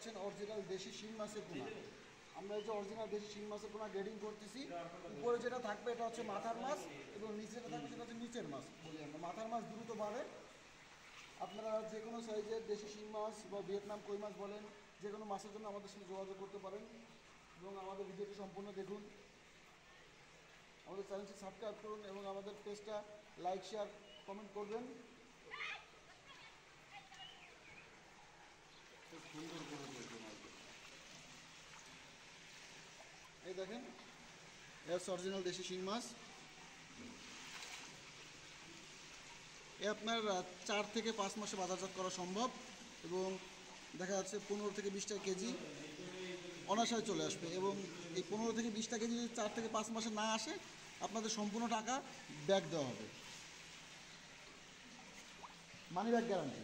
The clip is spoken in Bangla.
পাচ্ছেন অরিজিনাল দেশি শিং মাছের পোনা। আমরা এই যে অরিজিনাল দেশি শিং মাছের পোনা গ্রেডিং করতেছি। উপরে যেটা থাকবে এটা হচ্ছে মাথার মাছ এবং নিচে যেটা থাকবে সেটা হচ্ছে নিচের মাছ বলি আমরা। মাথার মাছ দ্রুত বাড়ে। আপনারা যে কোনো সাইজের দেশি শিং মাছ বা ভিয়েতনাম কই মাছ বলেন, যে কোনো মাছের জন্য আমাদের সাথে যোগাযোগ করতে পারেন এবং আমাদের ভিডিওটি সম্পূর্ণ দেখুন। আমাদের চ্যানেলটি সাবস্ক্রাইব করুন এবং আমাদের পেজটা লাইক, শেয়ার, কমেন্ট করবেন। খুব সুন্দর করে দেখুন। এই দেখেন এস অরিজিনাল দেশি শিং মাছ। এ আপনার 4 থেকে 5 মাসে বাজারজাত করা সম্ভব এবং দেখা যাচ্ছে 15 থেকে 20 টাকা কেজি অনায়াসে চলে আসবে। এবং এই 15 থেকে 20 টাকা কেজি যদি 4 থেকে 5 মাসে না আসে, আপনাদের সম্পূর্ণ টাকা ব্যাক দেওয়া হবে, মানি ব্যাক গ্যারান্টি।